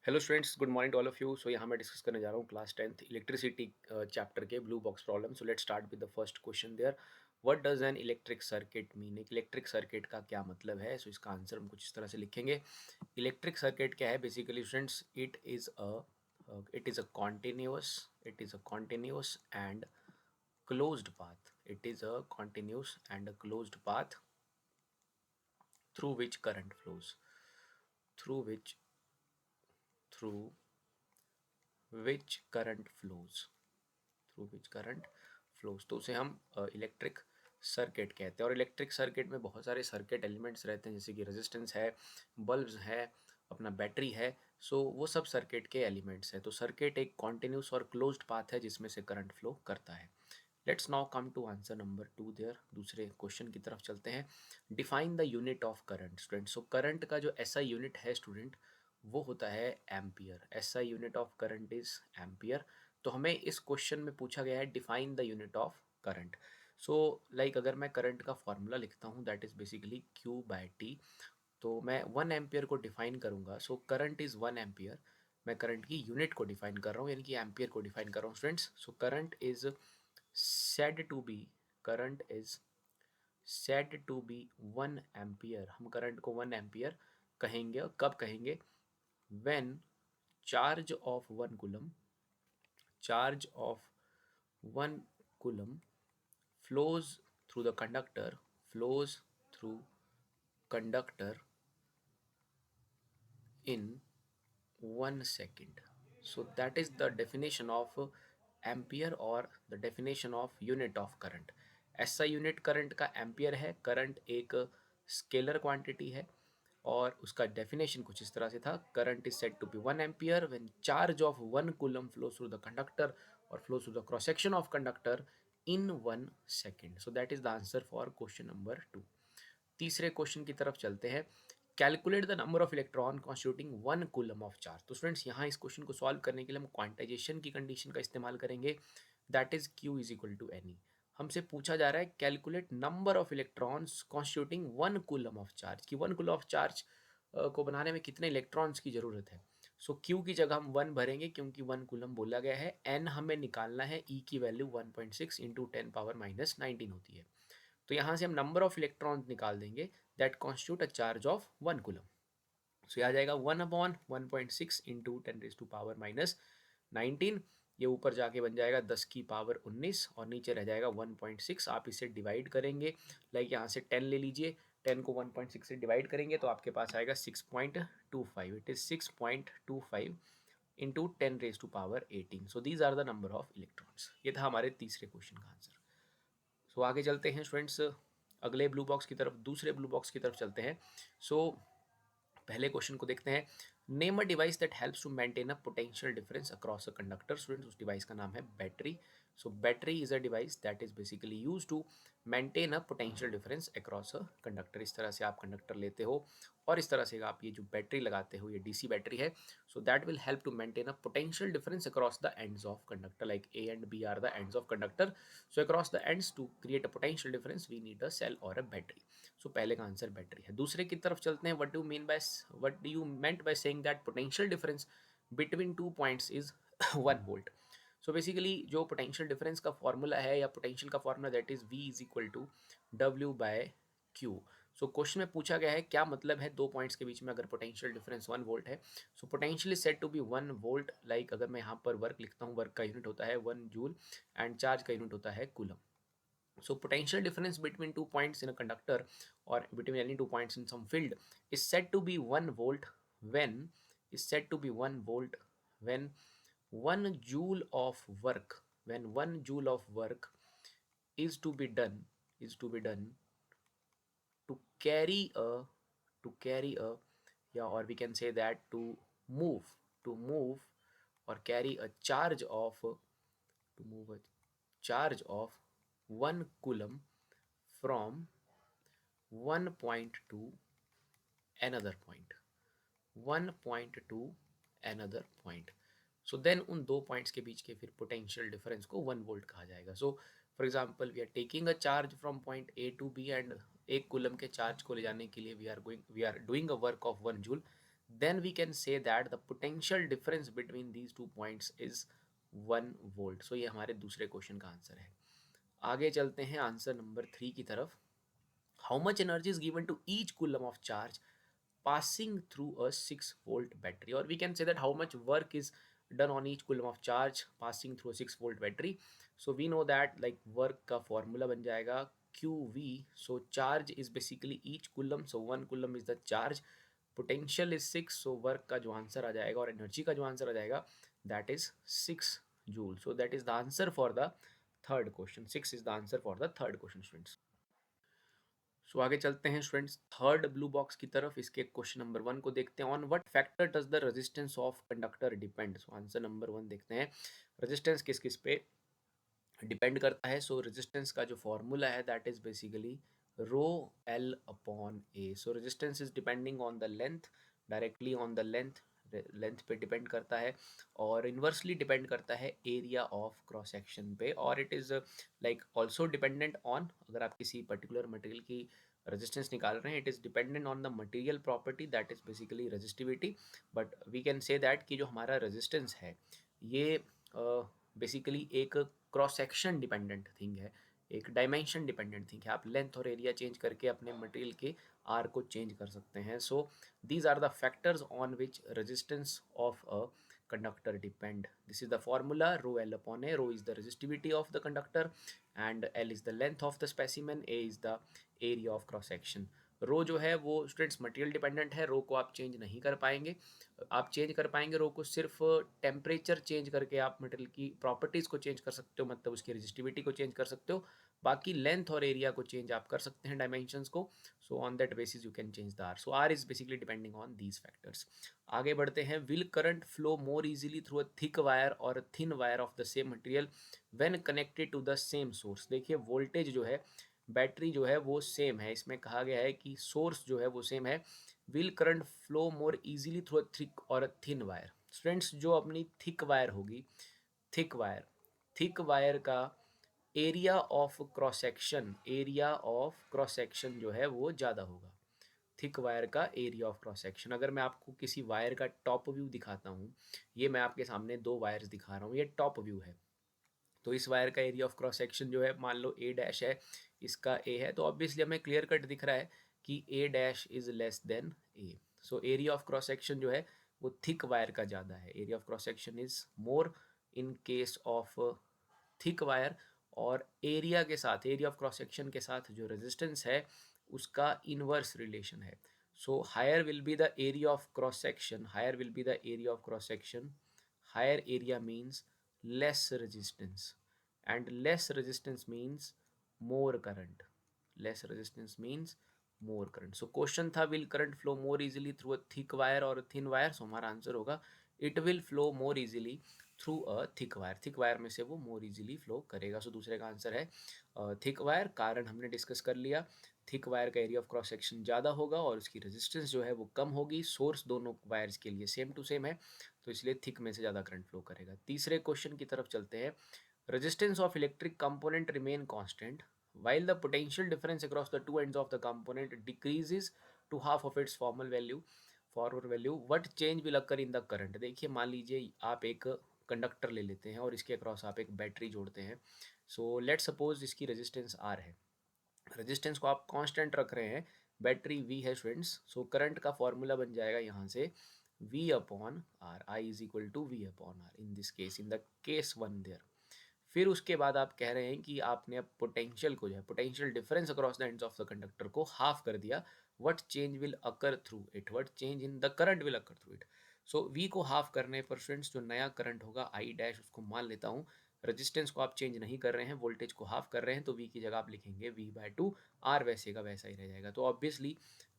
Hello students, good morning to all of you. So यहाँ मैं discuss करने जा रहा हूँ क्लास 10th इलेक्ट्रिसिटी चैप्टर के blue box problem. So let's start with the first question there. What does an electric circuit mean? एक electric circuit का क्या मतलब है? सो इसका आंसर हम कुछ इस तरह से लिखेंगे। इलेक्ट्रिक सर्किट क्या है basically students? It is a continuous and closed path. It is a continuous and a closed path through which current flows, through through which current flows, through which current flows. तो उसे हम electric circuit कहते हैं। और electric circuit में बहुत सारे circuit elements रहते हैं, जैसे कि रेजिस्टेंस है, बल्ब्स है, अपना बैटरी है। सो वो सब सर्किट के एलिमेंट्स हैं। तो सर्किट एक कॉन्टिन्यूस और क्लोज्ड पाथ है जिसमें से करंट फ्लो करता है। Let's now come to answer number 2 there. दूसरे क्वेश्चन की तरफ चलते हैं। Define the unit of current student. So current का जो ऐसा यूनिट है स्टूडेंट, वो होता है एम्पियर। ऐसा unit of current is ampere. तो हमें इस क्वेश्चन में पूछा गया है define the unit of current. So like अगर मैं करंट का फॉर्मूला लिखता हूँ that is basically Q by T. तो मैं 1 एम्पियर को डिफाइन करूँगा। So current is 1 ampere. मैं करंट की यूनिट को डिफाइन कर रहा हूँ, यानी कि एम्पियर को डिफाइन कर रहा हूँ students. So current is said to be current is said to be 1 ampere. हम करंट को 1 एम्पियर कहेंगे। और कब कहेंगे? when charge of 1 coulomb, charge of 1 coulomb flows through the conductor, flows through conductor in 1 second. So that is the definition of ampere और the definition of unit of current. ऐसा unit current का ampere है। Current एक scalar quantity है और उसका definition कुछ इस तरह से था। Current is said to be 1 ampere when charge of 1 coulomb flows through the conductor और flows through the cross section of conductor in 1 second. So that is the answer for question number 2। तीसरे question की तरफ चलते हैं। Calculate the number of electron constituting 1 coulomb of charge. तो students यहाँ इस question को सॉल्व करने के लिए हम क्वांटाइजेशन की कंडीशन का इस्तेमाल करेंगे, that is Q is equal to N E. हमसे पूछा जा रहा है calculate number of electrons constituting 1 coulomb of charge, कि 1 कूलम ऑफ चार्ज को बनाने में कितने इलेक्ट्रॉन्स की जरूरत है। सो Q की जगह हम 1 भरेंगे क्योंकि 1 कूलम बोला गया है। N हमें निकालना है, E की वैल्यू 1.6 इंटू 10⁻⁻19 होती है। तो यहाँ से हम नंबर ऑफ इलेक्ट्रॉन निकाल देंगे that constitute a charge of 1 coulomb. So आ जाएगा 1/1.6 इंटू 10⁻⁻19। ये ऊपर जाके बन जाएगा 10⁻19 और नीचे रह जाएगा 1.6। आप इसे डिवाइड करेंगे, लाइक यहाँ से 10 ले लीजिए, 10 को 1.6 से डिवाइड करेंगे तो आपके पास आएगा 6.25। It is 6.25 into 10⁻18। So these are the number of electrons. ये था हमारे तीसरे क्वेश्चन का आंसर। सो आगे चलते हैं स्टूडेंट्स, अगले ब्लू बॉक्स की तरफ, दूसरे ब्लू बॉक्स की तरफ चलते हैं। सो पहले क्वेश्चन को देखते हैं। Name a device that helps to maintain a potential difference across a conductor. Students उस डिवाइस का नाम है battery. So battery is a device that is basically use to maintain a potential difference across a conductor. इस तरह से आप conductor लेते हो और इस तरह से आप ये जो बैटरी लगाते हो, ये डीसी बैटरी है। So that will help to maintain a potential difference across the ends of conductor, like A and B are the ends of conductor. So across the ends to create a potential difference we need a cell और a battery. सो पहले का answer battery है। दूसरे की तरफ चलते हैं। What do you meant by saying that potential difference between 2 points is 1 volt. So basically जो पोटेंशियल डिफरेंस का फॉर्मूला है या पोटेंशियल का formula that is V is equal to W by Q. So question में पूछा गया है क्या मतलब है 2 पॉइंट्स के बीच में अगर पोटेंशियल डिफरेंस 1 वोल्ट है। So potential is said to be 1 volt. Like अगर मैं यहाँ पर वर्क लिखता हूँ, वर्क का यूनिट होता है 1 जूल एंड चार्ज का यूनिट होता है coulomb. So potential difference between 2 points in a conductor or between any 2 points in some field is said to be 1 volt when is said to be 1 volt when 1 joule of work is to be done to carry a to carry a yeah, or we can say that to move or carry a charge of to move a charge of 1 coulomb from one point to another point, one point to another point. So then उन 2 points के बीच के फिर potential difference को 1 volt कहा जाएगा। So for example we are taking a charge from point A to B and 1 coulomb के charge को ले जाने के लिए we are doing a work of 1 joule. then we can say that the potential difference between these two points is 1 volt. So ये हमारे दूसरे question का आंसर है. आगे चलते हैं आंसर नंबर 3 की तरफ. How much energy is given to each coulomb of charge passing through a 6-volt battery? Or we can say that how much work is done on each coulomb of charge passing through a 6-volt battery. So we know that like work का formula बन जाएगा QV. So charge is basically each coulomb. So 1 coulomb is the charge. Potential is 6. So work का जो answer आ जाएगा और energy का जो आंसर आ जाएगा that is 6 joule. So that is the answer for the third question. 6 is the answer for the third question, students. सो आगे चलते हैं स्टूडेंट्स थर्ड ब्लू बॉक्स की तरफ. इसके क्वेश्चन नंबर 1 को देखते हैं. On what factor does the resistance of conductor depend? So answer number 1 देखते हैं. रेजिस्टेंस किस किस पे डिपेंड करता है? सो रेजिस्टेंस का जो फॉर्मूला है that is basically rho L upon A. So resistance is depending on the length, directly on the length पे डिपेंड करता है और इन्वर्सली डिपेंड करता है एरिया ऑफ क्रॉस सेक्शन पे. और it is like also dependent on, अगर आप किसी पर्टिकुलर मटेरियल की रेजिस्टेंस निकाल रहे हैं, it is dependent on the material property that is basically resistivity. But we can say that कि जो हमारा रेजिस्टेंस है ये बेसिकली एक क्रॉस सेक्शन डिपेंडेंट थिंग है, एक डायमेंशन डिपेंडेंट थिंग है. आप लेंथ और एरिया चेंज करके अपने मटेरियल के आर को चेंज कर सकते हैं. सो these are the factors on which resistance of a conductor depend. This is the formula rho L upon A. Rho is the resistivity of the conductor and L is the length of the specimen. A is the area of cross section. रो जो है वो students material dependent है. रो को आप change नहीं कर पाएंगे. आप चेंज कर पाएंगे रो को सिर्फ टेम्परेचर चेंज करके. आप मटेरियल की प्रॉपर्टीज़ को चेंज कर सकते हो, मतलब उसकी रेजिस्टिविटी को चेंज कर सकते हो. बाकी लेंथ और एरिया को चेंज आप कर सकते हैं, डायमेंशंस को. So on that basis you can change the R. So R is basically depending on these factors. आगे बढ़ते हैं. Will current flow more easily through a thick wire और thin wire of the same material when connected to the same source? देखिए voltage जो है, battery जो है वो सेम है. इसमें कहा गया है कि सोर्स जो है वो सेम है. Will current flow more easily through a thick और अ थिन वायर? स्टूडेंट्स जो अपनी थिक वायर होगी, थिक वायर का area of cross section, area of cross section जो है वो ज़्यादा होगा. थिक वायर का एरिया ऑफ क्रॉस सेक्शन. अगर मैं आपको किसी वायर का टॉप व्यू दिखाता हूँ, ये मैं आपके सामने दो वायर्स दिखा रहा हूँ, ये टॉप व्यू है. तो इस वायर का एरिया ऑफ क्रॉस सेक्शन जो है, मान लो ए डैश है, इसका ए है, तो ऑब्वियसली हमें क्लियर कट दिख रहा है कि A dash is less than A. So area of cross section जो है वो थिक वायर का ज़्यादा है. Area of cross section is more in case of thick wire. और एरिया के साथ, एरिया ऑफ क्रॉस सेक्शन के साथ जो रेजिस्टेंस है उसका इनवर्स रिलेशन है. So higher will be the area of cross section, higher will be the area of cross section, higher area means less resistance and less resistance means more current. Less resistance means more current. So question था will current flow more easily through a thick wire or a thin wire? So हमारा answer होगा it will flow more easily through a thick wire. thick wire में से वो more easily flow करेगा. So दूसरे का answer है thick wire. कारण हमने डिस्कस कर लिया. थिक वायर का एरिया ऑफ क्रॉस सेक्शन ज़्यादा होगा और उसकी रेजिस्टेंस जो है वो कम होगी. सोर्स दोनों वायर्स के लिए सेम टू सेम है, तो इसलिए थिक में से ज़्यादा करंट फ्लो करेगा. तीसरे क्वेश्चन की तरफ चलते हैं. Resistance of electric component remain constant while the potential difference across the two ends of the component decreases to half of its former value, what change will occur in the current? देखिए मान लीजिए आप एक conductor ले लेते हैं और इसके अक्रॉस आप एक बैटरी जोड़ते हैं. सो लेट सपोज इसकी रेजिस्टेंस आर है, रेजिस्टेंस को आप कांस्टेंट रख रहे हैं, बैटरी वी है स्टूडेंट्स. सो करंट का फॉर्मूला बन जाएगा यहाँ से V upon R. I is equal to V upon R in this case, in the case 1 there. फिर उसके बाद आप कह रहे हैं कि आपने अब पोटेंशियल को जो है, potential difference across the ends of the conductor को हाफ कर दिया. What change will occur through it? What change in the current will occur through it? So we को हाफ करने पर स्टूडेंट्स जो नया करंट होगा आई डैश, उसको मान लेता हूँ, रेजिस्टेंस को आप चेंज नहीं कर रहे हैं, वोल्टेज को हाफ कर रहे हैं, तो वी की जगह आप लिखेंगे V/2. आर वैसे का वैसा ही रह जाएगा. तो ऑब्वियसली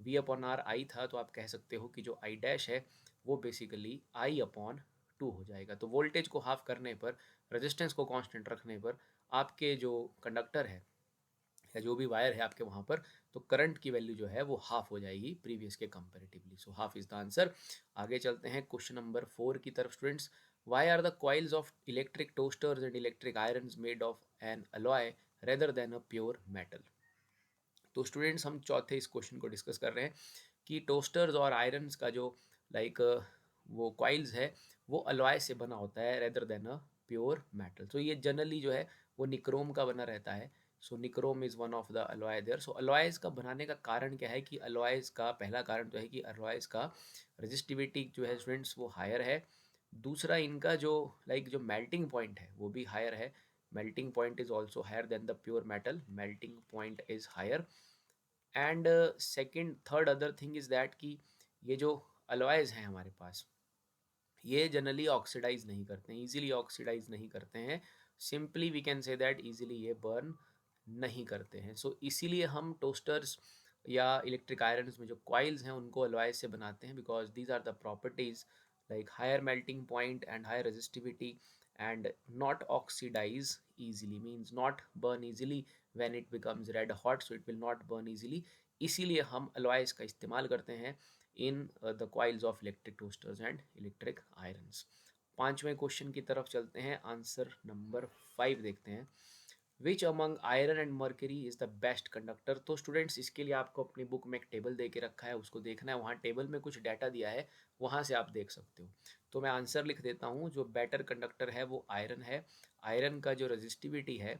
V अपॉन आर आई था, तो आप कह सकते हो कि जो आई डैश है वो बेसिकली I अपॉन 2 हो जाएगा. तो वोल्टेज को हाफ करने पर, रेजिस्टेंस को कांस्टेंट रखने पर, आपके जो कंडक्टर है या जो भी वायर है आपके वहाँ पर, तो करंट की वैल्यू जो है वो हाफ हो जाएगी प्रीवियस के comparatively. So half is the answer. आगे चलते हैं क्वेश्चन नंबर 4 की तरफ. Students, why are the coils of electric toasters and electric irons made of an alloy rather than a pure metal? तो स्टूडेंट्स हम चौथे इस क्वेश्चन को डिस्कस कर रहे हैं कि टोस्टर्स और आयरन्स का जो लाइक वो कॉइल्स है वो अलॉय से बना होता है rather than a pure metal. So ये जनरली जो है वो निक्रोम का बना रहता है। So nichrome is one of the alloy there. So alloys का बनाने का कारण क्या है कि अलॉयज़ का पहला कारण जो है कि अलॉयज़ का रजिस्टिविटी जो है स्टूडेंट्स वो हायर है। दूसरा इनका जो जो मेल्टिंग पॉइंट है वो भी हायर है। Melting point is also higher than the pure metal, melting point is higher. And second third other thing is that कि ये जो अलॉयज़ हैं हमारे पास ये जनरली ऑक्सीडाइज नहीं करते हैं, ईजिली ऑक्सीडाइज नहीं करते हैं। Simply we can say that easily ये बर्न नहीं करते हैं। सो इसीलिए हम टोस्टर्स या इलेक्ट्रिक आयरन्स में जो कॉइल्स हैं उनको अलॉय से बनाते हैं, because these are the properties like higher melting point and higher resistivity and not oxidize easily, means not burn easily when it becomes red hot, so it will not burn easily। इसीलिए हम alloys का इस्तेमाल करते हैं in the coils of electric toasters and electric irons. पांचवें question की तरफ चलते हैं, आंसर नंबर 5 देखते हैं। Which among iron and mercury is the best conductor. तो स्टूडेंट्स इसके लिए आपको अपनी बुक में एक टेबल दे के रखा है, उसको देखना है, वहाँ टेबल में कुछ डाटा दिया है, वहाँ से आप देख सकते हो। तो मैं आंसर लिख देता हूँ, जो बेटर कंडक्टर है वो आयरन है। आयरन का जो रजिस्टिविटी है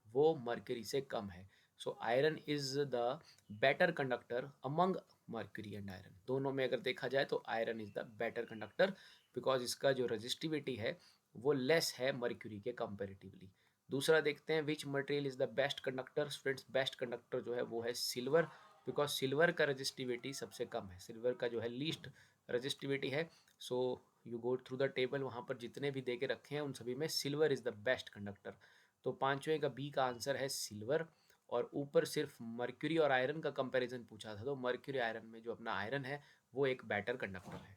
वो मर्करी से कम है। So iron is the better conductor among mercury and iron. दोनों में अगर देखा जाए तो iron is the better conductor, because इसका जो रजिस्टिविटी है वो लेस है मर्क्यूरी के कंपेरेटिवली। दूसरा देखते हैं, which material is the best conductor. Students best conductor जो है वो है सिल्वर, बिकॉज सिल्वर का रजिस्टिविटी सबसे कम है, सिल्वर का जो है लीस्ट रजिस्टिविटी है। So you go through the table, वहाँ पर जितने भी दे के रखे हैं उन सभी में silver is the best conductor. तो पांचवें का बी का आंसर है सिल्वर। और ऊपर सिर्फ मर्क्यूरी और आयरन का कंपैरिजन पूछा था, तो मर्क्यूरी आयरन में जो अपना आयरन है वो एक बेटर कंडक्टर है।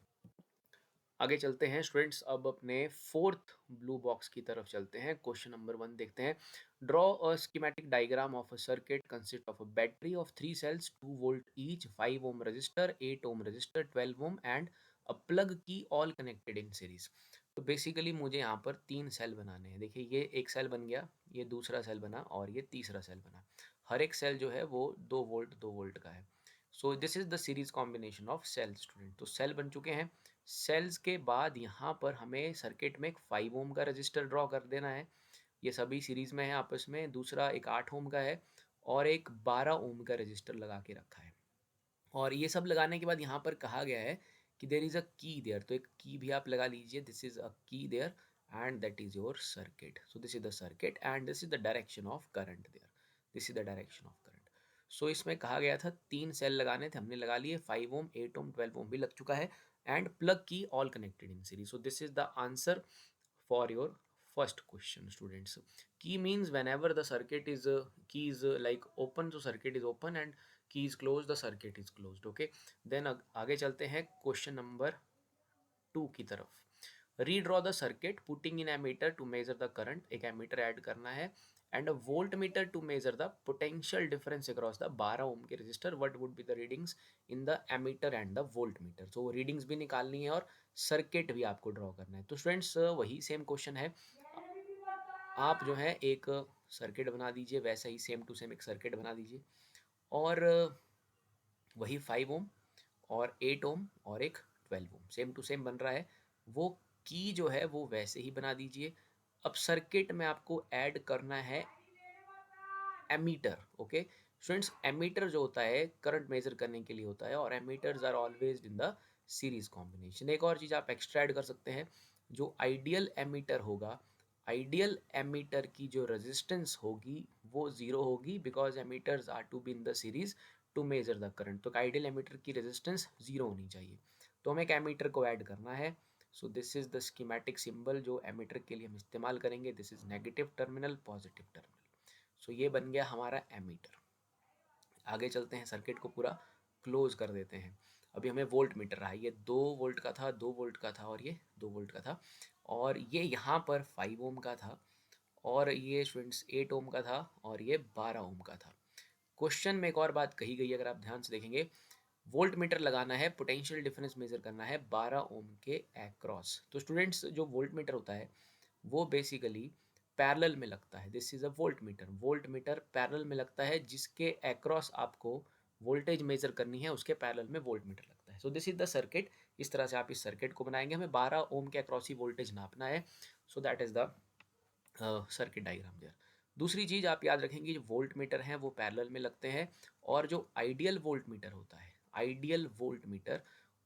आगे चलते हैं स्टूडेंट्स, अब अपने फोर्थ ब्लू बॉक्स की तरफ चलते हैं। क्वेश्चन नंबर 1 देखते हैं। Draw a schematic diagram of a circuit consist of a battery of 3 cells 2 volt each, 5 ohm resistor, 8 ohm resistor, 12 ohm and a plug key all connected in series. तो basically मुझे यहाँ पर 3 cell बनाने हैं। देखिए ये एक सेल बन गया, ये दूसरा सेल बना और ये तीसरा सेल बना। हर एक सेल जो है वो 2 वोल्ट का है। So this is the series combination of cell student. तो सेल बन चुके हैं। सेल्स के बाद यहाँ पर हमें सर्किट में एक 5 ओम का रजिस्टर ड्रॉ कर देना है, ये सभी सीरीज में है आपस में। दूसरा एक 8 ओम का है और एक 12 ओम का रजिस्टर लगा के रखा है। और ये सब लगाने के बाद यहाँ पर कहा गया है कि there is a key there, तो एक की भी आप लगा लीजिए, this is a key there and that is your circuit. So this is the circuit and this is the direction of current there, this is the direction of current. So इसमें कहा गया था 3 सेल लगाने थे, हमने लगा लिए, 5 ओम, 8 ओम, 12 ओम भी लग चुका है and plug key all connected in series. So this is the answer for your first question students। key means whenever the circuit is key is like open, so circuit is open and key is closed, the circuit is closed। okay, then आगे चलते हैं question number 2 की तरफ। Redraw the circuit putting in ammeter to measure the current, एक ammeter add करना है and a volt meter to measure the potential difference across the 12 ohm के resistor, what would be the readings in the ammeter and the volt meter. तो readings भी निकालनी है और circuit भी आपको ड्रॉ करना है। तो स्टूडेंट्स वही सेम क्वेश्चन है, आप जो है एक सर्किट बना दीजिए, वैसा ही सेम टू सेम एक सर्किट बना दीजिए और वही 5 ओम और 8 ओम और एक 12 ओम सेम टू सेम बन रहा है, वो की जो है वो वैसे ही बना दीजिए। अब सर्किट में आपको ऐड करना है एमीटर। ओके स्टूडेंट्स, एमीटर जो होता है करंट मेजर करने के लिए होता है और ammeters are always in the series combination. एक और चीज़ आप एक्स्ट्रा ऐड कर सकते हैं, जो आइडियल एमीटर होगा, आइडियल एमीटर की जो रेजिस्टेंस होगी वो ज़ीरो होगी, because ammeters are to be in the series to measure the current. तो आइडियल एमीटर की रेजिस्टेंस ज़ीरो होनी चाहिए, तो हमें एक एमीटर को ऐड करना है। So this is the schematic symbol जो एमीटर के लिए हम इस्तेमाल करेंगे, this is negative terminal, positive terminal. So ये बन गया हमारा एमीटर। आगे चलते हैं, सर्किट को पूरा क्लोज कर देते हैं। अभी हमें वोल्ट मीटर रहा है, ये 2 वोल्ट का था, 2 वोल्ट का था और ये 2 वोल्ट का था, और ये यहाँ पर 5 ओम का था और ये स्टूडेंट्स 8 ओम का था और ये 12 ओम का था। क्वेश्चन में एक और बात कही गई है, अगर आप ध्यान से देखेंगे, वोल्ट मीटर लगाना है, पोटेंशियल डिफरेंस मेजर करना है 12 ओम के अक्रॉस। तो स्टूडेंट्स जो वोल्ट मीटर होता है वो बेसिकली पैरेलल में लगता है, this is a volt metre. Volt meter parallel में लगता है, जिसके अक्रॉस आपको वोल्टेज मेजर करनी है उसके पैरेलल में वोल्ट मीटर लगता है। So this is the circuit, इस तरह से आप इस सर्किट को बनाएंगे। हमें 12 ओम के अक्रॉस ही वोल्टेज नापना है। So that is the circuit diagram there. दूसरी चीज़ आप याद रखेंगे, जो वोल्ट मीटर हैं वो पैरेलल में लगते हैं, और जो आइडियल वोल्ट मीटर होता है, आइडियल वोल्ट मीटर,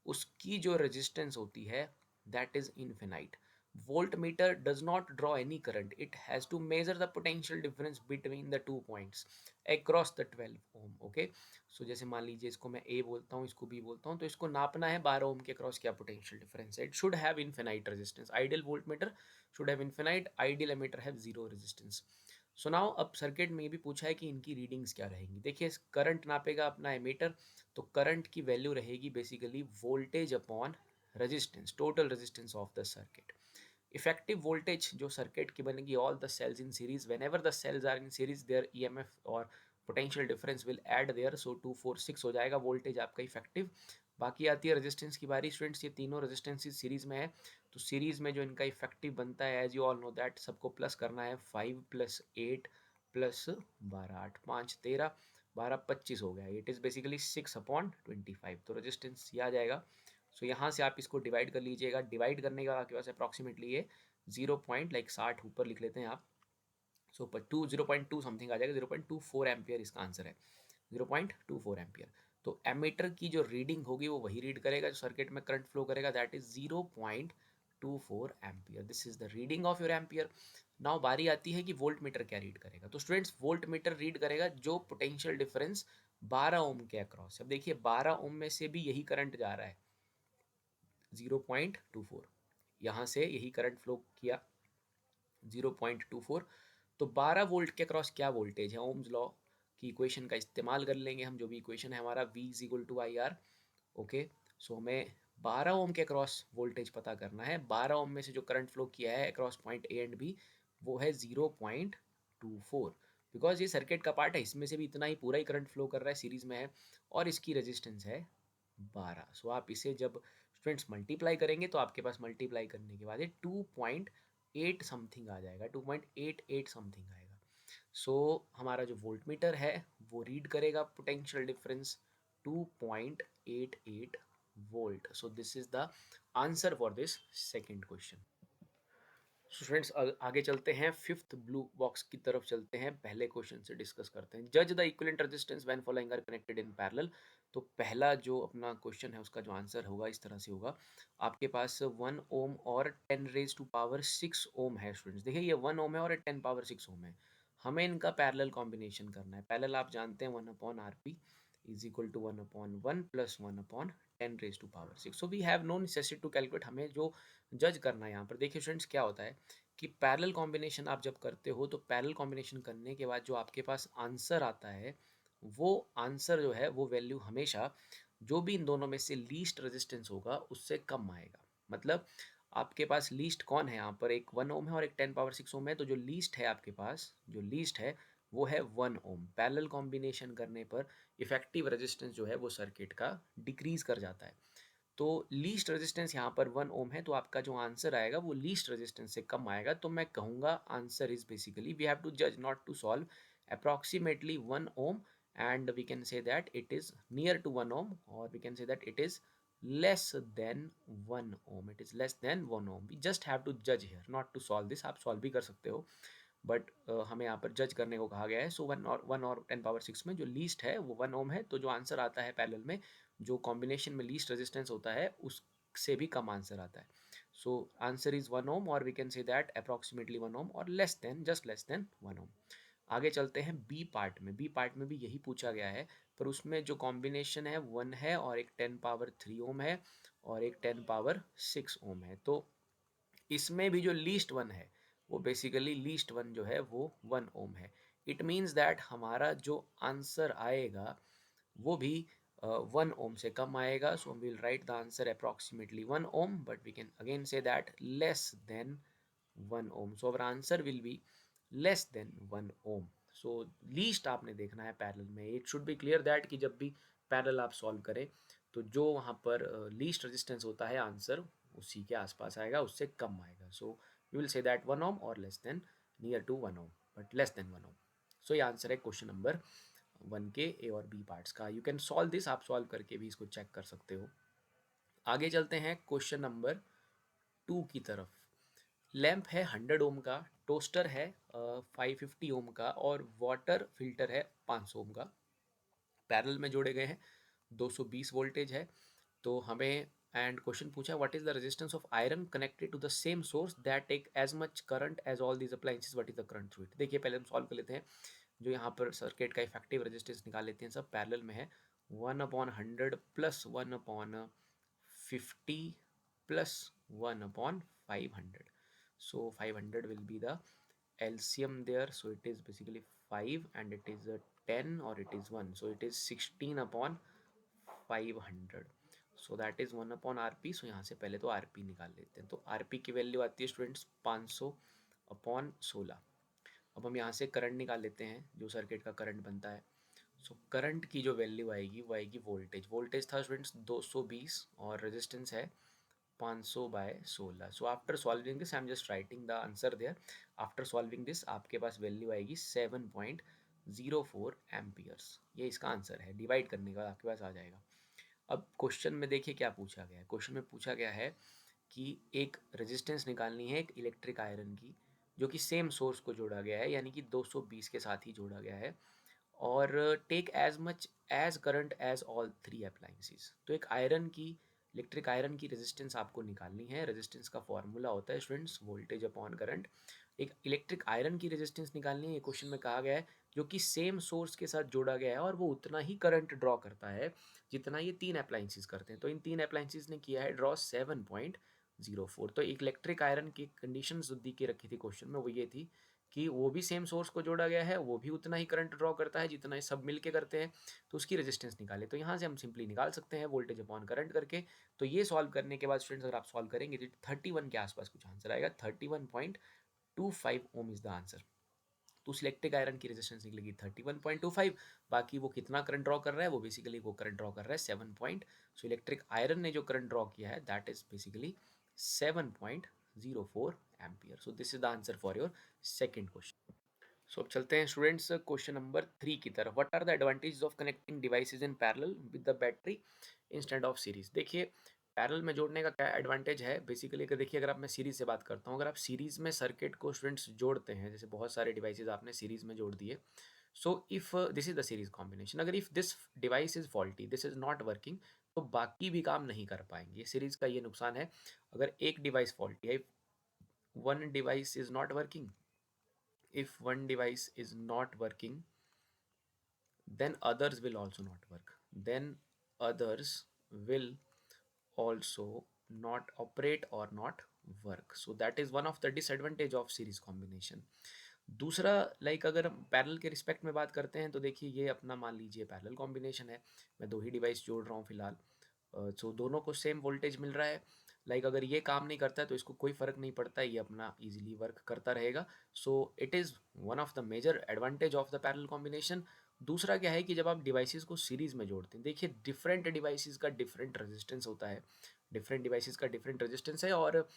उसकी जो रेजिस्टेंस होती है that is infinite. Voltmeter does not draw any current, it has to measure the potential difference between the two points across the 12 ohm. Okay, so जैसे मान लीजिए इसको मैं ए बोलता हूँ, इसको बी बोलता हूँ, तो इसको नापना है 12 ओम के अक्रॉस क्या पोटेंशियल डिफरेंस है। It should have infinite resistance. Ideal volt meter should have infinite, ideal emitter have zero resistance. So now अब सर्किट में ये भी पूछा है कि इनकी रीडिंग्स क्या रहेंगी। देखिए, करंट नापेगा अपना एमीटर, तो करंट की वैल्यू रहेगी basically voltage upon resistance, total resistance of the circuit. Effective voltage जो सर्किट की बनेगी, all the cells in series, whenever the cells are in series their EMF और potential difference will add there, so 246 हो जाएगा voltage आपका effective. बाकी आती है रेजिस्टेंस की बारी स्टूडेंट्स। ये तीनों रेजिस्टेंस सीरीज में है, तो सीरीज में जो इनका इफेक्टिव बनता है, as you all know that, सबको प्लस करना है। 5 + 8 + 12, 8 5 13, 12 25 हो गया। इट इज़ बेसिकली 6/25, तो रेजिस्टेंस ये आ जाएगा। सो यहाँ से आप इसको डिवाइड कर लीजिएगा। डिवाइड करने के बाद आपके पास अप्रॉक्सीमेटली ये 0 पॉइंट लाइक 60 ऊपर लिख लेते हैं आप। सो 0.2 समथिंग आ जाएगा, 0.24 एम्पियर इसका आंसर है, 0.24 एम्पियर। तो एमीटर की जो रीडिंग होगी वो वही रीड करेगा जो सर्किट में करंट फ्लो करेगा, that is 0.24 ampere. This is the reading of your ampere. Now बारी आती है कि वोल्ट मीटर क्या रीड करेगा। तो स्टूडेंट्स, वोल्ट मीटर रीड करेगा जो पोटेंशियल डिफरेंस 12 ओम के अक्रॉस। अब देखिए 12 ओम में से भी यही करंट जा रहा है 0.24, यहाँ से यही करंट फ्लो किया 0.24। तो 12 वोल्ट के अक्रॉस क्या वोल्टेज है, ओम्स लॉ की इक्वेशन का इस्तेमाल कर लेंगे हम। जो भी इक्वेशन है हमारा V = IR। ओके, सो हमें 12 ओम के अक्रॉस वोल्टेज पता करना है। 12 ओम में से जो करंट फ्लो किया है across point A and B वो है 0.24, बिकॉज ये सर्किट का पार्ट है, इसमें से भी इतना ही पूरा ही करंट फ्लो कर रहा है, सीरीज में है, और इसकी रेजिस्टेंस है 12। सो आप इसे जब स्टूडेंट्स मल्टीप्लाई करेंगे तो आपके पास मल्टीप्लाई करने के बाद ये 2.8 समथिंग आ जाएगा, 2.88 समथिंग आएगा। सो हमारा जो वोल्ट मीटर है वो रीड करेगा potential difference 2.88 volt. So this is the answer for this second question. Students, आगे चलते हैं, फिफ्थ ब्लू बॉक्स की तरफ चलते हैं, पहले क्वेश्चन से डिस्कस करते हैं। जज the equivalent resistance when following are connected in parallel. तो पहला जो अपना क्वेश्चन है उसका जो आंसर होगा इस तरह से होगा। आपके पास 1 ओम और 10⁻6 ओम है स्टूडेंट्स। देखिए, ये 1 ओम है और 10⁻6 ओम है। हमें इनका पैरेलल कॉम्बिनेशन करना है। पैरेलल आप जानते हैं 1/RP is equal to 1/1 + 1/10⁻6। So we have no necessity to calculate. हमें जो जज करना है यहाँ पर, देखिए स्टूडेंट्स क्या होता है कि पैरेलल कॉम्बिनेशन आप जब करते हो तो पैरेलल कॉम्बिनेशन करने के बाद जो आपके पास आंसर आता है वो आंसर जो है वो वैल्यू हमेशा जो भी इन दोनों में से लीस्ट रेजिस्टेंस होगा उससे कम आएगा। मतलब आपके पास लीस्ट कौन है यहाँ पर, एक 1 ओम है और एक 10⁻6 ओम है, तो जो लीस्ट है आपके पास, जो लीस्ट है वो है 1 ओम। पैरेलल कॉम्बिनेशन करने पर इफेक्टिव रेजिस्टेंस जो है वो सर्किट का डिक्रीज कर जाता है। तो लीस्ट रेजिस्टेंस यहाँ पर 1 ओम है, तो आपका जो आंसर आएगा वो लीस्ट रेजिस्टेंस से कम आएगा। तो मैं कहूँगा answer is basically, we have to जज not to solve, approximately 1 ohm, and we can say that it is near to 1 ohm, or we can say that it is less than 1 ohm, it is less than 1 ohm. We just have to judge here, not to solve this. आप solve भी कर सकते हो, but हमें यहाँ पर जज करने को कहा गया है। सो 1 और 10⁻6 में जो लीस्ट है वो 1 ओम है, तो जो आंसर आता है पैरेलल में, जो कॉम्बिनेशन में लीस्ट रेजिस्टेंस होता है उससे भी कम आंसर आता है। सो आंसर इज 1 ओम, और we can say that approximately 1 ohm और less than, just less than 1 ohm. आगे चलते हैं बी पार्ट में। बी पार्ट में भी यही पूछा गया है, पर उसमें जो कॉम्बिनेशन है 1 है और एक 10⁻3 ओम है और एक 10⁻6 ओम है। तो इसमें भी जो लीस्ट वन है वो बेसिकली लीस्ट वन जो है वो 1 ओम है। इट मीन्स दैट हमारा जो आंसर आएगा वो भी 1 ओम से कम आएगा। So we will write the answer approximately 1 ohm, but we can again say that less than 1 ohm. So our answer will be less than 1 ohm. So least आपने देखना है पैरेलल में। It should be clear that कि जब भी parallel आप solve करें तो जो वहाँ पर लीस्ट रेजिस्टेंस होता है आंसर उसी के आसपास आएगा, उससे कम आएगा। So you will say that 1 ohm और less than, near to 1 ohm but less than 1 ohm. सो ये आंसर है क्वेश्चन नंबर 1 के ए और बी पार्ट्स का। यू कैन सॉल्व दिस, आप सॉल्व करके भी इसको चेक कर सकते हो। आगे चलते हैं क्वेश्चन नंबर 2 की तरफ। लैंप है 100 ओम का, टोस्टर है 550 ओम का और वाटर फिल्टर है 500 ओम का। पैरेलल में जोड़े गए हैं, 220 वोल्टेज है। तो हमें एंड क्वेश्चन पूछा what is the resistance of iron connected to the same source that take as much current as all these appliances, what is the current through it. देखिए पहले हम सॉल्व कर लेते हैं। जो यहाँ पर सर्किट का इफेक्टिव रेजिस्टेंस निकाल लेते हैं, सब पैरेलल में है। 1/100 plus 1/50 plus 1/500. So 500 will be the LCM there. So it is basically 5 and it is a 10 or it is 1. So it is 16/500. So that is 1/RP. So यहाँ से पहले तो RP निकाल लेते हैं। तो RP की वैल्यू आती है स्टूडेंट्स 500/16। अब हम यहाँ से करंट निकाल लेते हैं, जो सर्किट का करंट बनता है। सो करंट की जो वैल्यू आएगी वो आएगी वोल्टेज। वोल्टेज था स्टूडेंट्स 220 और रेजिस्टेंस है 500/16। So after solving this I am just writing the answer there. After solving this आपके पास वैल्यू आएगी 7.04 एम्पियर्स। ये इसका आंसर है, डिवाइड करने के बाद आपके पास आ जाएगा। अब क्वेश्चन में देखिए क्या पूछा गया है। क्वेश्चन में पूछा गया है कि एक रेजिस्टेंस निकालनी है एक इलेक्ट्रिक आयरन की, जो कि सेम सोर्स को जोड़ा गया है, यानी कि 220 के साथ ही जोड़ा गया है, और take as much as current as all 3 appliances. तो एक आयरन की, इलेक्ट्रिक आयरन की रेजिस्टेंस आपको निकालनी है। रेजिस्टेंस का फॉर्मूला होता है स्टूडेंट्स वोल्टेज अपॉन करंट। एक इलेक्ट्रिक आयरन की रेजिस्टेंस निकालनी है, ये क्वेश्चन में कहा गया है, जो कि सेम सोर्स के साथ जोड़ा गया है और वो उतना ही करंट ड्रॉ करता है जितना ये 3 अप्लायंसेस करते हैं। तो इन 3 अप्लायंसेस ने किया है ड्रॉ 7.04। तो इलेक्ट्रिक आयरन की कंडीशन जो दी के रखी थी क्वेश्चन में वो ये थी कि वो भी सेम सोर्स को जोड़ा गया है, वो भी उतना ही करंट ड्रॉ करता है जितना ये सब मिलके करते हैं। तो उसकी रेजिस्टेंस निकाले। तो यहाँ से हम सिंपली निकाल सकते हैं वोल्टेज अपॉन करंट करके। तो ये सॉल्व करने के बाद स्टूडेंट्स अगर आप सॉल्व करेंगे तो 31 के आसपास कुछ आंसर आएगा। 31.25 ओम इज द आंसर। तो उस इलेक्ट्रिक आयरन की रेजिस्टेंस निकलेगी 31.25। बाकी वो कितना करंट ड्रॉ कर रहा है, वो बेसिकली वो करंट ड्रॉ कर रहा है 7 पॉइंट। सो इलेक्ट्रिक आयरन ने जो करंट ड्रॉ किया है that is basically 7.04 ampere. So this is the answer for your second question. So अब चलते हैं स्टूडेंट्स क्वेश्चन नंबर 3 की तरफ। What are the advantages of connecting devices in parallel with the battery instead of series. देखिए parallel में जोड़ने का क्या एडवांटेज है बेसिकली। अगर देखिए, अगर आप मैं सीरीज से बात करता हूँ, अगर आप सीरीज में सर्किट को स्टूडेंट्स जोड़ते हैं, जैसे बहुत सारे डिवाइसेस आपने सीरीज में जोड़ दिए। So if this is the series combination, अगर if this device is faulty, this is not working, तो बाकी भी काम नहीं कर पाएंगे। सीरीज का ये नुकसान है। अगर एक डिवाइस फॉल्टी है, one device is not working, if one device is not working, then others will also not work, then others will also not operate or not work. So that is one of the disadvantage of series combination. दूसरा अगर हम parallel के respect में बात करते हैं, तो देखिए ये अपना मान लीजिए पैरेलल कॉम्बिनेशन है। मैं दो ही डिवाइस जोड़ रहा हूँ फिलहाल। सो दोनों को सेम वोल्टेज मिल रहा है। अगर ये काम नहीं करता है तो इसको कोई फ़र्क नहीं पड़ता, ये अपना इजीली वर्क करता रहेगा। So it is one of the major advantage of the parallel combination. दूसरा क्या है कि जब आप डिवाइसेस को सीरीज़ में जोड़ते हैं, देखिए डिफरेंट डिवाइसेस का डिफरेंट रेजिस्टेंस होता है, डिफरेंट डिवाइसेस का डिफरेंट रेजिस्टेंस है, और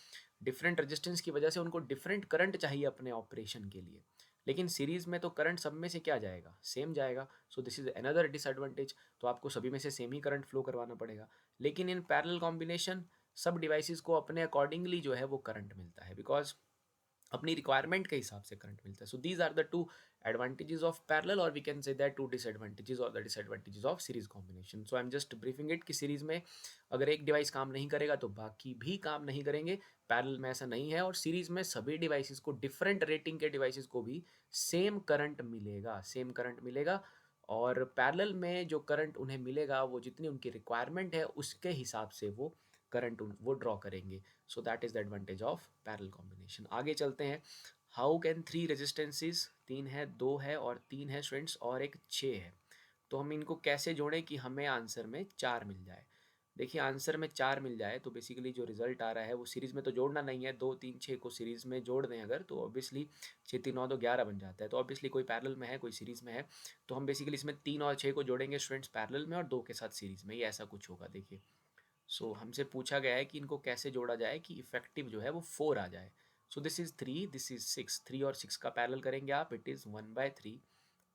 डिफरेंट रेजिस्टेंस की वजह से उनको डिफरेंट करंट चाहिए अपने ऑपरेशन के लिए। लेकिन सीरीज़ में तो करंट सब में से क्या जाएगा, सेम जाएगा। So this is another disadvantage. तो आपको सभी में से सेम ही करंट फ्लो करवाना पड़ेगा। लेकिन इन पैरेलल कॉम्बिनेशन सब डिवाइसेस को अपने अकॉर्डिंगली जो है वो करंट मिलता है, बिकॉज अपनी रिक्वायरमेंट के हिसाब से करंट मिलता है। So these are the two advantages of parallel, और we can say that two disadvantages और the disadvantages of series combination. So I am just briefing it कि सीरीज में अगर एक डिवाइस काम नहीं करेगा तो बाकी भी काम नहीं करेंगे। पैरेलल में ऐसा नहीं है, और सीरीज में सभी डिवाइसेस को, डिफरेंट रेटिंग के डिवाइसेस को भी सेम करंट मिलेगा, सेम करंट मिलेगा। और पैरेलल में जो करंट उन्हें मिलेगा वो जितनी उनकी रिक्वायरमेंट है उसके हिसाब से वो करंट वो ड्रॉ करेंगे। सो that is the advantage of parallel combination. आगे चलते हैं। हाउ कैन 3 रेजिस्टेंसेस, 3 है, 2 है और 3 है स्टूडेंट्स, और एक 6 है, तो हम इनको कैसे जोड़ें कि हमें आंसर में 4 मिल जाए। देखिए आंसर में 4 मिल जाए तो बेसिकली जो रिजल्ट आ रहा है वो सीरीज़ में तो जोड़ना नहीं है। 2 3 6 को सीरीज़ में जोड़ दें अगर, तो ऑब्वियसली 6 3 9 2 11 बन जाता है। तो ऑब्वियसली कोई पैरेलल में है, कोई सीरीज़ में है, तो हम बेसिकली इसमें 3 और 6 को जोड़ेंगे स्टूडेंट्स पैरेलल में, और 2 के साथ सीरीज़ में, ये ऐसा कुछ होगा। देखिए हमसे पूछा गया है कि इनको कैसे जोड़ा जाए कि इफेक्टिव जो है वो 4 आ जाए। सो दिस इज 3, दिस इज 6। 3 और 6 का पैरेलल करेंगे आप, इट इज़ 1/3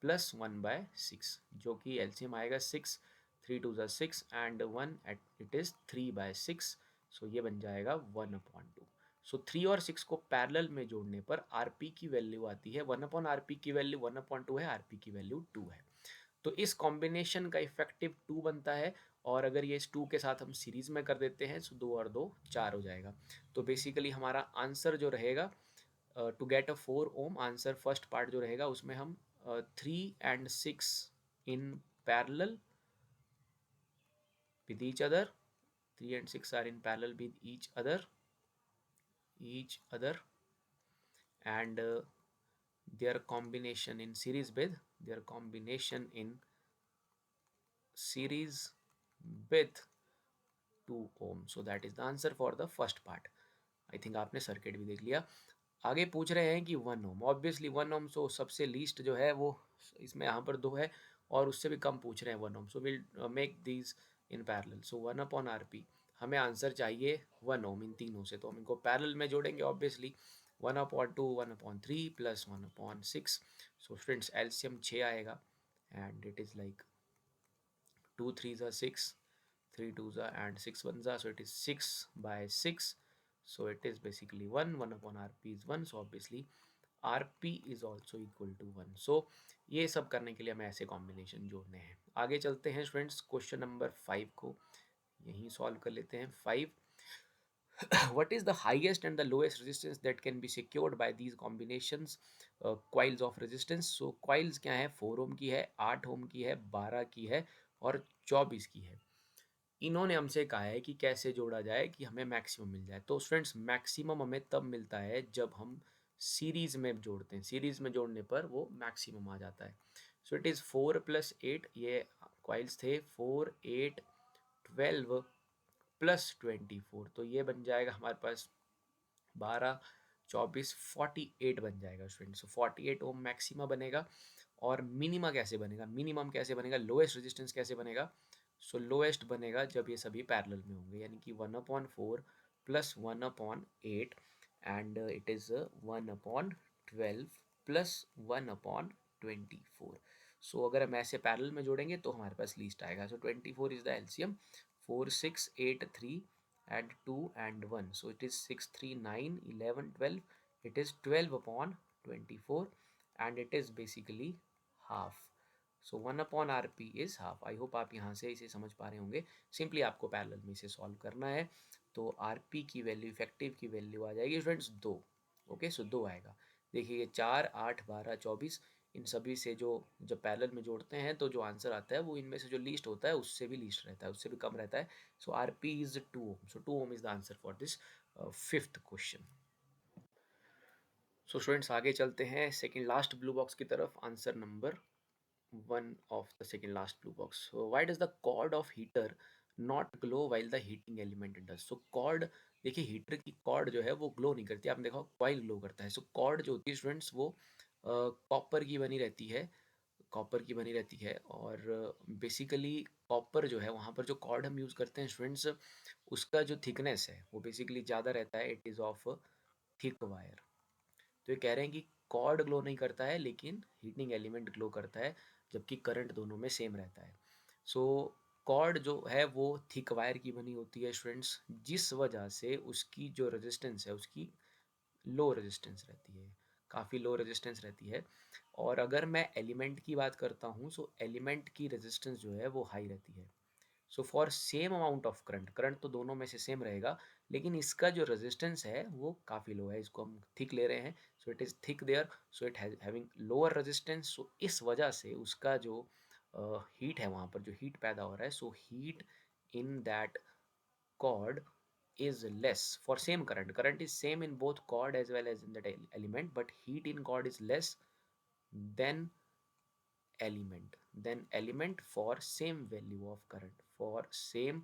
प्लस 1/6, जो कि एलसीएम आएगा 6 3 2 ज़ा 6 एंड 1 एट इट इज़ 3/6, सो ये बन जाएगा 1/2। सो 3 और 6 को पैरेलल में जोड़ने पर आरपी की वैल्यू आती है 1/rp की वैल्यू 1/2 है, आरपी की वैल्यू 2 है। तो इस कॉम्बिनेशन का इफेक्टिव 2 बनता है, और अगर ये इस 2 के साथ हम सीरीज में कर देते हैं तो 2 और 2 4 हो जाएगा। तो बेसिकली हमारा आंसर जो रहेगा to get a 4 ohm answer, first part जो रहेगा उसमें हम 3 and 6 in parallel with each other, 3 and 6 are in parallel with each other and their combination in series with their combination in series with 2 ohm. So that is the answer for the first part. I think आपने circuit भी देख लिया। आगे पूछ रहे हैं कि 1 ओम, obviously 1 ohm सो सबसे लीस्ट जो है वो इसमें यहाँ पर 2 है, और उससे भी कम पूछ रहे हैं 1 ohm, so will make these in parallel. So 1/rp हमें आंसर चाहिए 1 ओम इन तीनों से, तो हम इनको पैरेलल में जोड़ेंगे obviously 1/2 1/3 plus 1/6। So students LCM 6 आएगा एंड इट इज़ लाइक 2 3 ज़ा 6, 3 2 ज़ा and 6 1 ज़ा, so it is 6/6, so it is basically 1/rp is 1, so obviously rp is also equal to 1। so ये सब करने के लिए हमें ऐसे कॉम्बिनेशन जोड़ने हैं। आगे चलते हैं स्टूडेंट्स क्वेश्चन नंबर 5 को यहीं सॉल्व कर लेते हैं। 5 what is the highest and the lowest resistance that can be secured by these combinations coils of resistance। so coils क्या है, 4 ओम की है, 8 ओम की है, 12 की है और 24 की है। इन्होंने हमसे कहा है कि कैसे जोड़ा जाए कि हमें मैक्सिमम मिल जाए। तो स्टूडेंट्स मैक्सिमम हमें तब मिलता है जब हम सीरीज में जोड़ते हैं, सीरीज में जोड़ने पर वो मैक्सिमम आ जाता है। सो इट इज़ 4 + 8, ये कॉइल्स थे 4 8 12 + 24, तो ये बन जाएगा हमारे पास 12 24 48 बन जाएगा स्टूडेंट। सो 48 ओम मैक्सिमा बनेगा। और मिनिमा कैसे बनेगा, मिनिमम कैसे बनेगा, लोएस्ट रेजिस्टेंस कैसे बनेगा। सो लोएस्ट बनेगा जब ये सभी पैरेलल में होंगे, यानी कि 1/4 + 1/8 एंड इट इज़ 1/12 + 1/24। सो अगर हम ऐसे पैरेलल में जोड़ेंगे तो हमारे पास लीस्ट आएगा। सो 24 is the LCM, 4 6 8 3 and 2 and 1, so it is 6 3 9 11 12, it is 12/24 and it is basically half। so 1/rp is half। I hope आप यहाँ से इसे समझ पा रहे होंगे। सिंपली आपको पैरेलल में इसे सॉल्व करना है। तो rp की वैल्यू, इफेक्टिव की वैल्यू आ जाएगी स्टूडेंट्स 2। ओके, सो 2 आएगा। देखिए ये 4 8 12 24, इन सभी से जो जब पैरेलल में जोड़ते हैं तो जो आंसर आता है वो इनमें से जो लीस्ट होता है उससे भी लीस्ट रहता है, उससे भी कम रहता है। सो rp is 2 ohm, so 2 ohm is the answer for this fifth question। So students आगे चलते हैं सेकंड लास्ट ब्लू बॉक्स की तरफ, answer number 1 of the second last blue box। so why does the cord of heater not glow while the heating element does। so cord, देखिए heater की cord जो है वो ग्लो नहीं करती, आपने देखा कॉइल ग्लो करता है। सो कॉर्ड जो होती है स्टूडेंट्स वो कॉपर की बनी रहती है, कॉपर की बनी रहती है। और बेसिकली कॉपर जो है वहाँ पर जो कॉर्ड हम यूज़ करते हैं स्टूडेंट्स, उसका जो थिकनेस है वो बेसिकली ज़्यादा रहता है, it is of thick wire. तो ये कह रहे हैं कि कॉर्ड ग्लो नहीं करता है लेकिन हीटिंग एलिमेंट ग्लो करता है, जबकि करंट दोनों में सेम रहता है। सो कॉर्ड जो है वो थिक वायर की बनी होती है स्टूडेंट्स, जिस वजह से उसकी जो रेजिस्टेंस है उसकी लो रेजिस्टेंस रहती है, काफ़ी लो रेजिस्टेंस रहती है। और अगर मैं एलिमेंट की बात करता हूँ, सो एलिमेंट की रेजिस्टेंस जो है वो हाई रहती है। So for same amount of current, current तो दोनों में से सेम रहेगा, लेकिन इसका जो रेजिस्टेंस है वो काफ़ी लो है, इसको हम थिक ले रहे हैं। So it is thick there, so it having lower resistance. So इस वजह से उसका जो हीट है, वहाँ पर जो हीट पैदा हो रहा है, so heat in that cord is less for same current, current is same in both cord as well as in that element, but heat in cord is less than element for same value of current, for same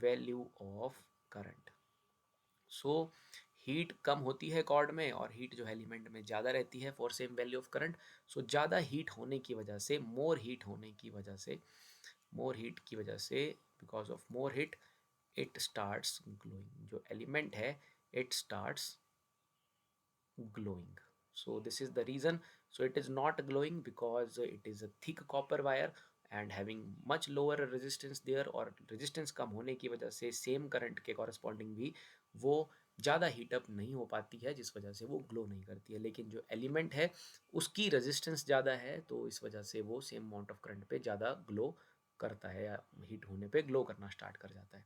value of current। So heat कम होती है cord में और heat जो है element में ज़्यादा रहती है for same value of current. So ज़्यादा हीट होने की वजह से, मोर हीट होने की वजह से, मोर हीट की वजह से, because of more heat it starts glowing, जो एलिमेंट है it starts glowing। so this is the reason। so it is not glowing because it is a thick copper wire and having much lower resistance there, और resistance कम होने की वजह से same current के corresponding भी वो ज़्यादा हीटअप नहीं हो पाती है, जिस वजह से वो ग्लो नहीं करती है। लेकिन जो एलिमेंट है उसकी रेजिस्टेंस ज़्यादा है, तो इस वजह से वो सेम अमाउंट ऑफ करंट पे ज़्यादा ग्लो करता है, या हीट होने पे ग्लो करना स्टार्ट कर जाता है।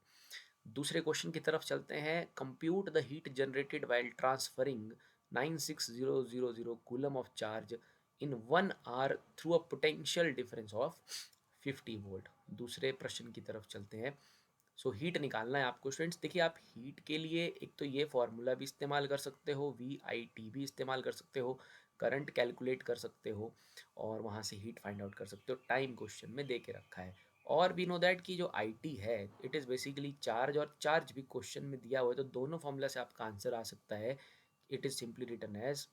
दूसरे क्वेश्चन की तरफ चलते हैं। Compute the heat generated while transferring 96000 coulomb of charge in 1 hour through a potential difference of 50 volt. दूसरे प्रश्न की तरफ चलते हैं। सो हीट निकालना है आपको स्टूडेंट्स। देखिए, आप हीट के लिए एक तो ये फॉर्मूला भी इस्तेमाल कर सकते हो, VIT भी इस्तेमाल कर सकते हो, करंट कैलकुलेट कर सकते हो, और वहाँ से हीट फाइंड आउट कर सकते हो। टाइम क्वेश्चन में दे के रखा है। और वी नो दैट कि जो IT है इट इज़ बेसिकली चार्ज, और चार्ज भी क्वेश्चन में दिया हुआ है, तो दोनों फॉर्मूला से आपका आंसर आ सकता है। It is simply written as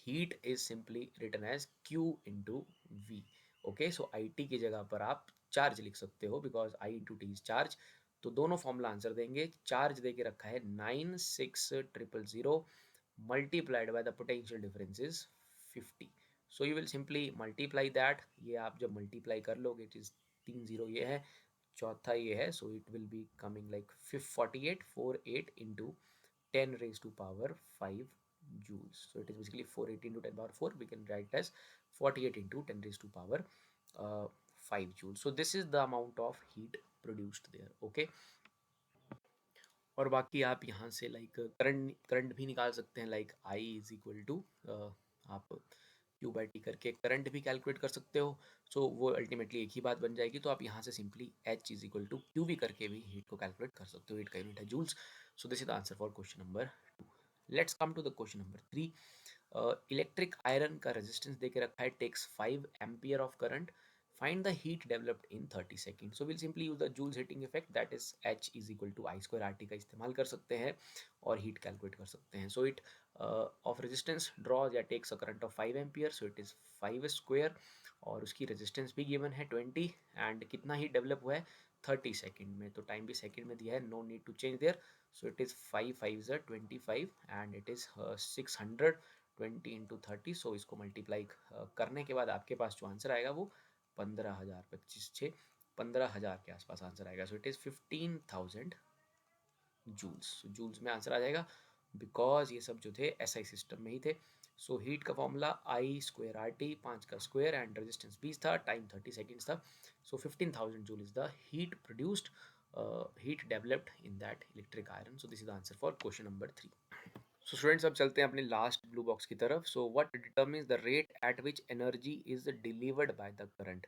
heat is simply written as Q into V। Okay, so IT की जगह पर आप चार्ज लिख सकते हो, because I into T is charge. तो दोनों फॉर्मूला आंसर देंगे। चार्ज दे के रखा है 96000 multiplied by the potential difference is 50। So you will simply multiply that. ये आप जब मल्टीप्लाई कर लोगे, इट इज 30 ये है, चौथा ये है, so it will be coming like 48 into 10 raised to power 5 joules. So it is basically 480 into 10 power 4. We can write as 48 into 10 raised to power 5 joules. So this is the amount of heat produced there. Okay. और बाकी आप यहाँ से like current भी निकाल सकते हैं, like I is equal to आप Q/T करके करंट भी कैलकुलेट कर सकते हो। सो वो अल्टीमेटली एक ही बात बन जाएगी। तो आप यहाँ से simply H is equal to QV करके भी हीट को कैलकुलेट कर सकते हो। हीट का यूनिट है joules. So this is the answer for question number 2। Let's come to the question number 3। Electric iron का रेजिस्टेंस दे के रखा है, takes 5 ampere of current, find the heat developed in 30 seconds. So we'll simply use the Joule's heating effect, that is H is equal to I square RT का इस्तेमाल कर सकते हैं और हीट कैलकुलेट कर सकते हैं। So it of resistance draws या takes a current of 5 ampere, so it is 5 square, और उसकी रेजिस्टेंस भी गिवन है 20, एंड कितना हीट डेवलप हुआ है 30 सेकेंड में, तो टाइम भी सेकेंड में दिया है, no need to change there. So it is 5 5 25 and it is 600 20 into 30। सो इसको मल्टीप्लाई करने के बाद आपके पास जो आंसर आएगा वो 15,000, 15,000 के आसपास आंसर आएगा। So it is 15,000 joules. Joules में आंसर आ जाएगा, बिकॉज ये सब जो थे SI सिस्टम में ही थे। सो हीट का फॉर्मूला I स्क्वायर RT, 5 का स्क्वायर, एंड रेजिस्टेंस 20 था, टाइम 30 सेकेंड्स था। So 15,000 joule is the heat produced, heat developed in that electric iron. So this is the answer for question number 3। So students, अब चलते हैं अपने last blue box की तरफ। So what determines the rate at which energy is delivered by the current.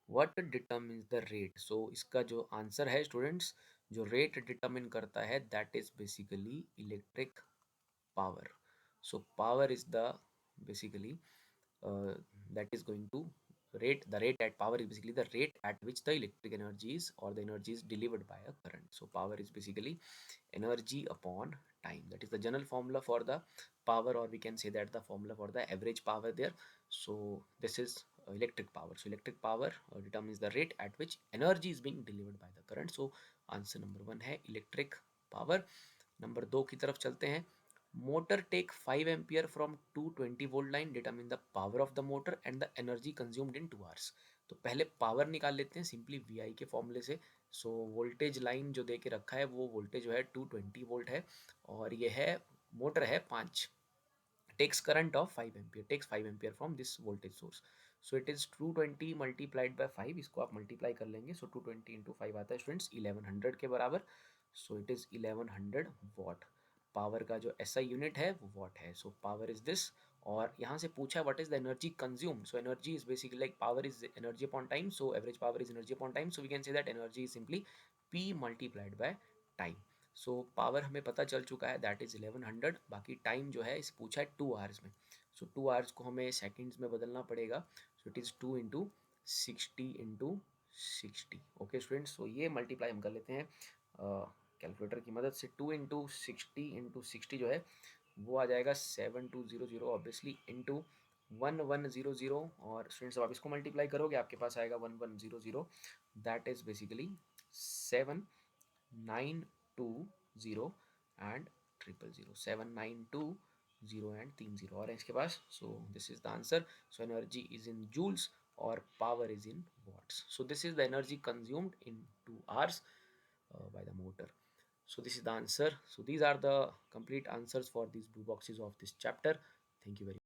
What determines the rate. So इसका जो answer है students, जो रेट डिटरमिन करता है that is basically electric power. So power is the basically that is going to rate, the rate at power is basically the rate at which the electric energy is, or the energy is delivered by a current. So power is basically energy upon time. That is the general formula for the power, or we can say that the formula for the average power there. So this is electric power. So electric power determines the rate at which energy is being delivered by the current. So answer number 1 है electric power. Number 2 की तरफ चलते हैं। Motor take 5 ampere from 220 volt line, determine the power of the motor and the energy consumed in 2 hours. तो पहले power निकाल लेते हैं सिंपली VI के फॉर्मूले से। सो वोल्टेज लाइन जो दे के रखा है वो वोल्टेज जो है 220 वोल्ट है, और ये है मोटर है 5, takes current of 5 ampere, takes 5 ampere from this voltage source. So it is 220 multiplied by 5, इसको आप मल्टीप्लाई कर लेंगे। सो 220 इंटू 5 आता है स्टूडेंट्स 1100 के बराबर। So it is 1100 what. Power का जो SI यूनिट है वो वॉट है। सो पावर इज दिस, और यहाँ से पूछा what is the energy consumed. So energy is basically like power is energy upon time, so average power is energy upon time, so we can say that energy is simply P multiplied by time. So power हमें पता चल चुका है that is 1100। बाकी time जो है इस पूछा है 2 आवर्स में। सो 2 आवर्स को हमें सेकंड्स में बदलना पड़ेगा। So it is 2 into 60 into 60। Okay students, so ये मल्टीप्लाई हम कर लेते हैं कैलकुलेटर की मदद से। 2 इंटू 60 इंटू 60 जो है वो आ जाएगा 7200 ऑब्वियसली, इंटू 1100, और स्टूडेंट्स अब आप इसको मल्टीप्लाई करोगे आपके पास आएगा 1100, that is basically 7920 and 000, 7920 and 30 और है इसके पास। So this is the answer. So energy is in joules, or power is in watts. So this is the energy consumed in 2 hours by the motor. So this is the answer. So these are the complete answers for these blue boxes of this chapter. Thank you very much.